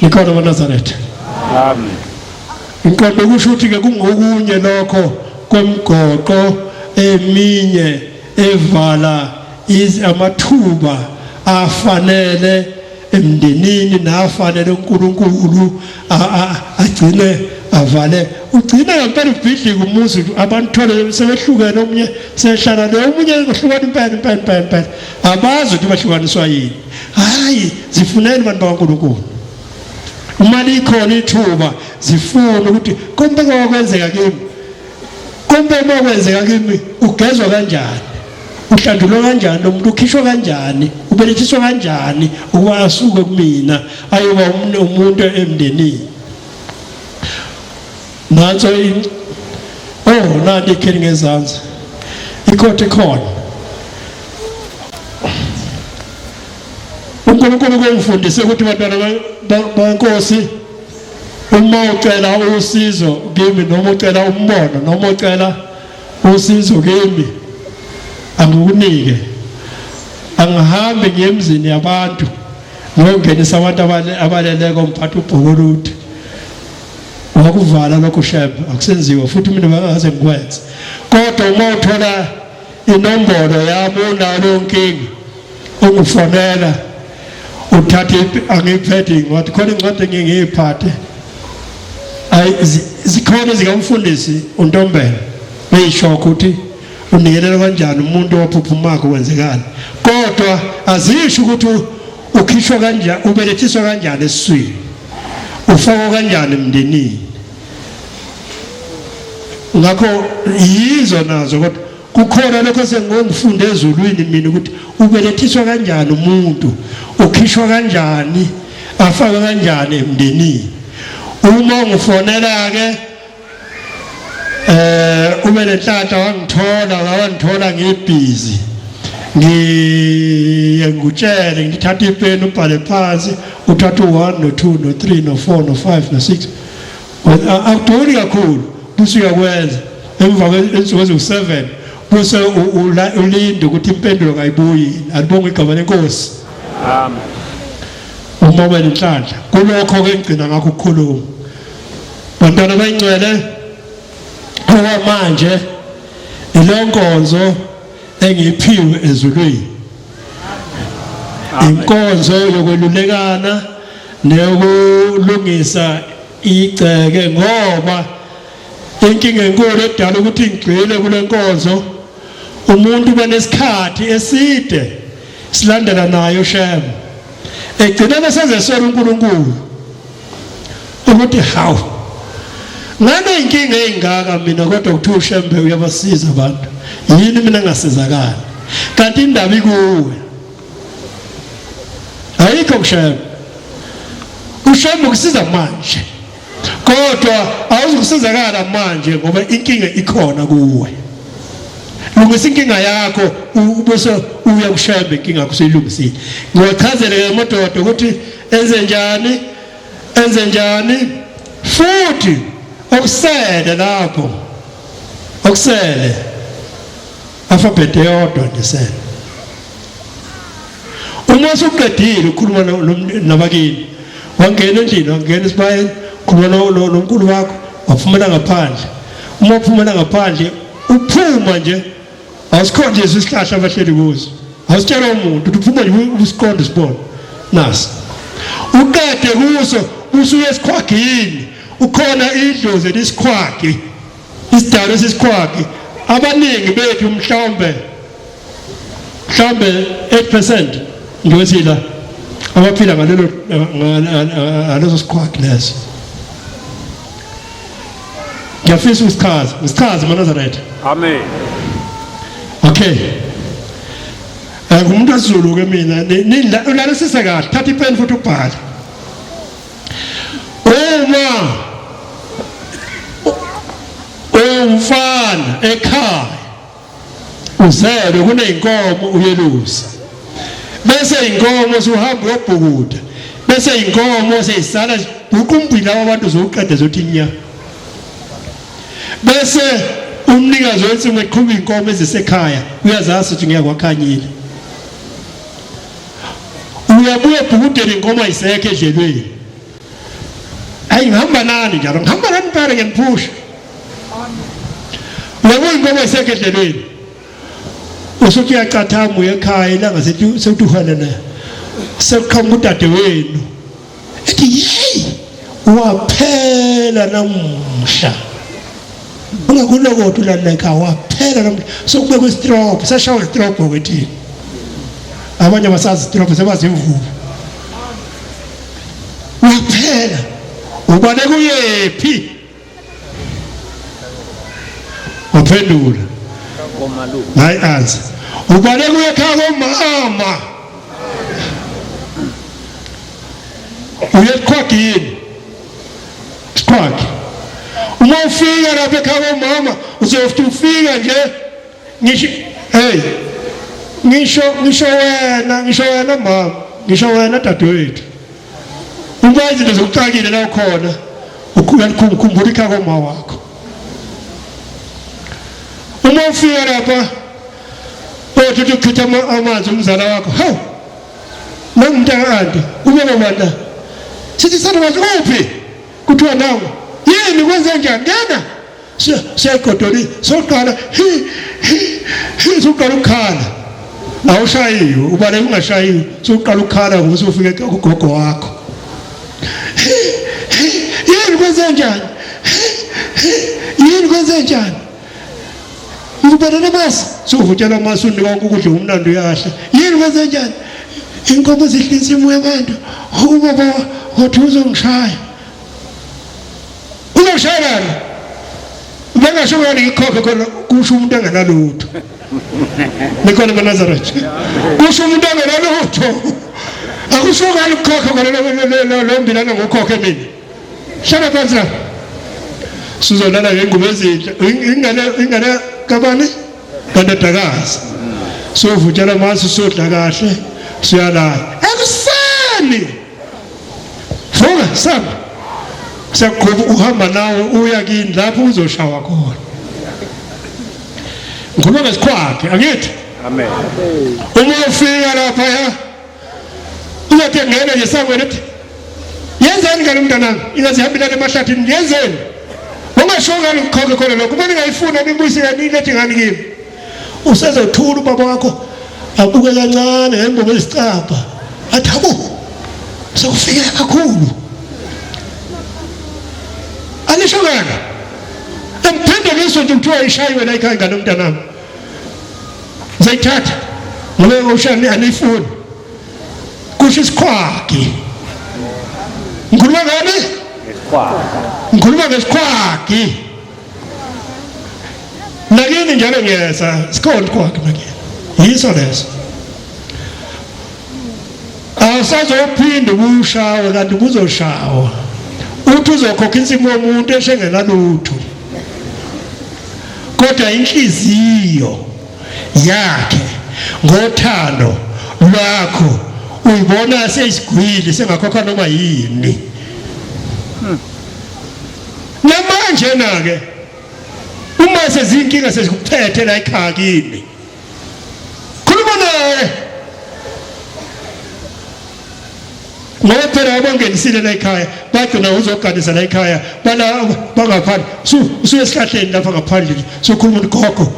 nikhona maNazaretha amen inqondo kusho ukuthi ke kungokunye lokho kwemgoqo eminye evala amathuba afanele emndenini nafanele uNkulunkulu agcine avale ugcina ngempela ubhidlika umuzi abantu thole sebehlukene omunye sehlala omunye ngohlukana impela abazi ukuthi bahlukaniswa yini hayi zifuneni abantu bakaNkulunkulu uma likhona ithuba zifuna ukuthi konke okwenzeka kimi konke okwenzeka kimi ugezwa kanjani uhlandulwa kanjani umuntu ukhishwa kanjani ubelethiswa kanjani ukuba asuke kumina ayoba umuntu emndenini nanso nanti ikheli ngezansi ikhothe khona uNkulunkulu kungifundise ukuthi bantwana baNkosi uma ucela usizo kimi noma ucela umbono noma ucela usizo kimi angikunike angihambe ngiyemzini yabantu ngongenisa abantu abaleleko umphathi ubhokoluthi wakuvala lokho shebe akusenziwa futhi mina bangaze ngikwenze kodwa uma uthola inombolo yami unalo inkinga ungifonela uthathe angiphethe ngathi khona incwadi engingiyiphathe zikhona zikamfundisi uNtombela beyisho ukuthi unikelela kanjani umuntu ophuphumako kwenzekala kodwa azisho ukuthi ukhishwa kanjani ubelethiswa kanjani esiswini ufaka kanjani emndenini ngakho yizo nazo kodwa kukhona lokho sengifunde ezulwini mina ukuthi ubelethiswa kanjani umuntu ukhishwa kanjani afaka kanjani emndenini uma ngifonela ke uma lenhlahla wangithola ngibhizi ngiyengutshele ngithatha ipeni ubhale phansi uthatha u1 no2 no3 no4 no5 no6 awuduri kakhulu bese uyakwenza emva kwensuku eziwu7 bese ulinde ukuthi impendulo kayibuyi alibonga igama lenkosi amen uma wenhlahla kulokho ke ngicina ngakho ukukhuluma bantwana bayingcwele manje ilonkonzo engiphiwe ezulwini inkonzo yokwelulekana neyokulungisa igceke ngoba inkinga enkulu edala ukuthi ngigcwele kule nkonzo umuntu benesikhathi eside silandela nayo shem egcina besezesela uNkulunkulu ukuthi hawu ngane inkinga engaka mina kodwa kuthi uShembe uyabasiza abantu yini mina ngasizakala kanti indaba ikuwe ayikho uShembe ukusiza manje kodwa awuzukusizakala manje ngoba inkinga ikhona kuwe lungisa inkinga yakho ubese uya kuShembe inkinga kusiyilungisile ngiwachazele ke mododo ukuthi enze njani futhi okusele lapho okusele alphabet eyodwa ndisele uma usuqedile ukukhuluma nabakini wangena endlini wangena esibayeni khuluma noNkulunkulu wakho waphumela ngaphandle uma uphumela ngaphandle uphuma nje awusikhonje isihlahla abahleli kuzo awusitshela umuntu uphuma nje usiqonde sibone nasi uqede kuso usuye esikhwagini ukhona idlozi lesikhwagi isidalo sesikhwagi abaningi bethu mhlawumbe 8% ngiyosila abaphila ngalezo sikhwagi lezo ngiyafisa usichaze maNazaretha amen okay ngumuntu wesiZulu ke mina nilanisise kahle thatha ipeni futhi ubhale uma umfana ekhaya uzele kuneyinkomo uyelusa bese inkomo suhamba uyobhukuda bese inkomo seyisala uqumbila abantu zokuqeda zothi nya bese umnikazi wensimu eqhuma inkomo ezisekhaya uyazazi ukuthi ngiyakwakhanyile uyabuya bhukudela inkomo ayisekho edlelweni ngihamba nani njalo ngihamba nani phela ngeniphusha uyabuya inkomo ayisekho edlelweni usuthi uyacathama uye ekhaya ilanga sethi uhana naye sekuqhamuka udade wenu ethi hey waphela namuhla ungakulokothi ulaleka waphela namuhla sokubekwa istropo sashawa istropo kwethini abanye abasazi istropo sebazimvubu waphela ubane kuyephi waphendula hayi answer ubane kuyekhaya komama uyeqhwagini siqhwagi uma ufika lapha ekhaya komama uzofika ufika nje ngisho wena mama ngisho wena dadewethu uma izinto zokucakile la ukhona ukukhumbula ikhaya komama wakho uma ufika lapha othi ukhitha amanzi umzala wakho hawu nangumntaka-anti ubeka bana sithi sandokazi uphi kuthiwa nawe yini kwenze njani ngena siyagodoli soqala soqala ukukhala awushayiwe ubale ungashayiwe soqala ukukhala ngoba usufike kugogo wakho yini kwenze njani yini kwenze njani ubale namasi sovutshela amasi unika konke ukudla umnandi uyahla yini kwenze njani inkomo zihlisa imoya abantu ubaba wathi uzongishaya uzongishayelana bengasho ngani ikhokhe khona kusho umuntu engenalutho nikhona eNazaretha kusho umuntu engenalutho akusho ngani ikhokhe khona lo mbilana ngokhokhe mina shana phansi la sizolala ngengubo ezinhle ingane kabani kandadakazi sovutshela amasi sodla kahle siyalala ekuseni vuka samba siyaqhuba uhamba nawe uya kini lapho uzoshawa khona ngikhuluma ngesikhwakhe angithi amen uma ufika lapha uzothi ngena nje sangweni ethi yenzeni ngalo mntanami ingazihambela emahlathini yenzeni ungashoka ukukhokhe khona lokho kumele ngayifuna nibuyisele nilethi ngani kimi usezothula ubaba wakho abuke kancane ngembobo ezicapha athi abo sokufika kakhulu anishokana emphinde ngisho nje kuthiwa ishayiwe la ekhaya ngalo mntanami zayithatha ngoba ushani anifuni kusho isikhwagi ngikhuluma ngani ngikhuluma ngesikhwagi nakini njalo ngiyeza sikhona isikhwagi nakini yiso leso awusazophinde ubushawe kanti buzoshawa uthi uzokhokha insimo yomuntu eshengela lutho kodwa inhliziyo yakhe ngothando lwakho uyibona seyisigwili sengakhokha noma yini namanje nake uma sezinkinga sezikuphethe la ekhaya kini khuluma naye ngoba phela abangenisile la ekhaya bagcina uzoganisa la ekhaya bala bangaphandle usuye esihlahleni lapha ngaphandle sokhuluma ugogo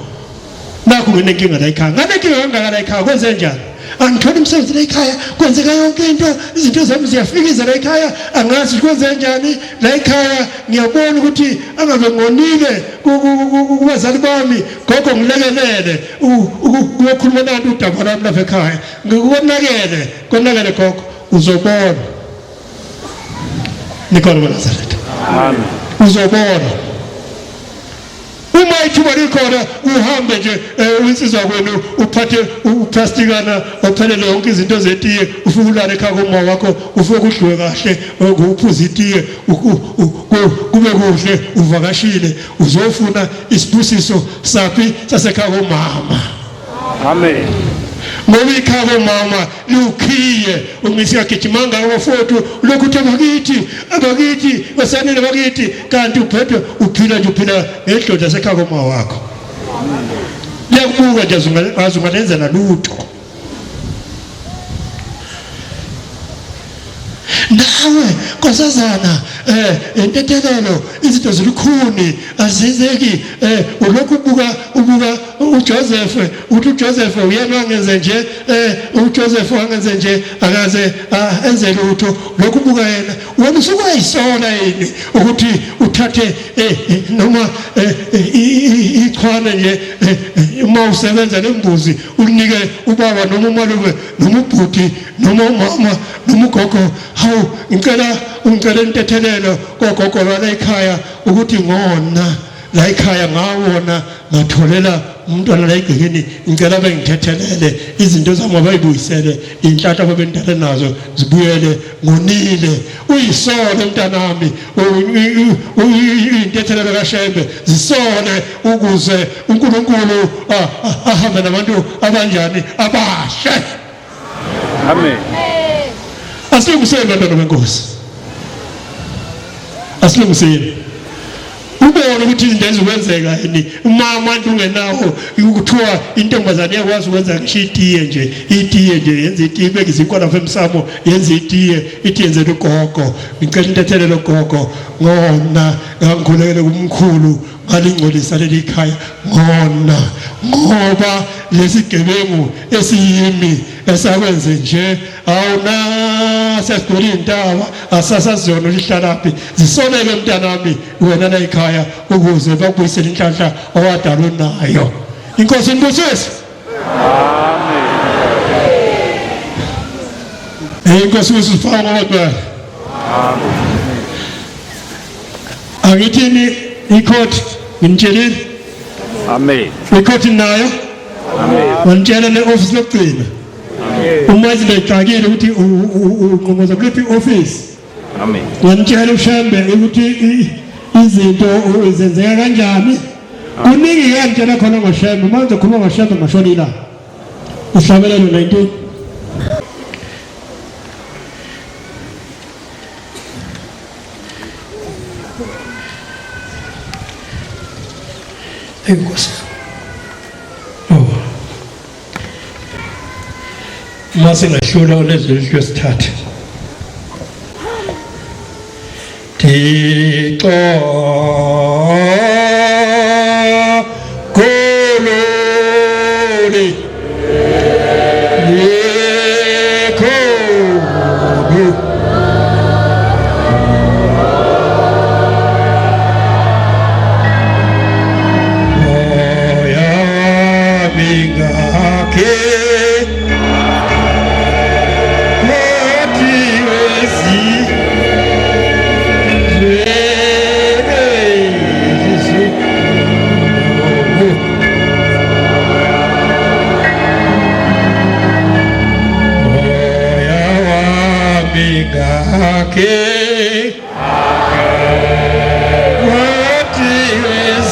nakho nginenkinga la ekhaya nganenkinga kangaka la ekhaya kwenze njani angitholi umsebenzi la ekhaya kwenzeka yonke into izinto zami ziyafikiza la ekhaya angazi kwenze njani la ekhaya ngiyabona ukuthi angabe ngonile kubazali bami gogo ngilekelele ukukhuluma nantu udaba lami lapha ekhaya ngikonakele gogo uzobona nikhona eNazaretha amen uzobona uma ithuba likhona uhambe nje insizwa kwenu uphathe uplastikana ophelele yonke izinto zetiye ufike ulale ekhaya komama wakho ufike kudliwe kahle uphuze itiye kube kuhle uvakashile uzofuna isibusiso saphi sasekhaya komama amen ngoba ikhaya komama lukhiye ungisiyagijimanga ngofotho lokhu abakithi basanele bakithi kanti uphethwe uphila nje uphila ngedloda sekhaya komama wakho liyakubuka nje azungalenzela lutho nawe nkosazana entethelelo izinto zilukhuni azizeki ulokhu ubuka uJoseph uthi uJoseph uyena wangenze nje uJoseph wangenze nje akaze enze lutho lokhu ubuka yena wena usukwayisola yini ukuthi uthathe noma ichwane nje uma usebenza nembuzi unike ubaba noma umalume noma ubhuti noma umama noma ugogo hawu ngicela intethelelo kogogo la ekhaya ukuthi ngona la ekhaya ngawona ngatholela umntwana la egcekeni ngicela bengithethelele izinto zami abayibuyisele inhlanhla ababendala nazo zibuyele ngonile uyisole mntanami intethelelo kaShembe zisole ukuze uNkulunkulu ahambe nabantu abanjani abashe. Amen. Asilungiseni bantwana benkosi, asilungiseni ubone ukuthi izinto ezikwenzeka yini uma abantu ungenawo ukuthiwa intombazane yakwazi ukwenza ngisho itiye nje yenza itiye ibeke izinkwa lapha emsamo yenza itiye ithi yenzela ugogo ngicela intethelelo gogo ngona ngangikhulekele kumkhulu ngalingcolisa leli khaya ngona ngoba lesigebengu esiyimi esakwenze nje awuna sesigcwele intaba asasazona lihlalaphi zisoleke mntanami wena la ekhaya ukuze bakubuyisele inhlanhla owadalwa nayo. Inkosi inibusise. Amen. Inkosi usifaka kodwa. Amen. Angithini ikhoti ngintshela. Amen. Ikhoti nayo. Amen. Ngintshela le-office lokugcina. Uma izilexakile ukuthi unqomoza kuliphi i-office. Amen. Ngintshela uShembe ukuthi izinto zenzeka kanjani. Kuningi kangitshela khona ngoShembe manje khuluma ngoShembe ngashonila. Uhlabelelo 19. Enkosi. Mase ngahlula lezi lesithathu. Thixo kolori yekhulu oya bingake Okay. What is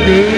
Amen.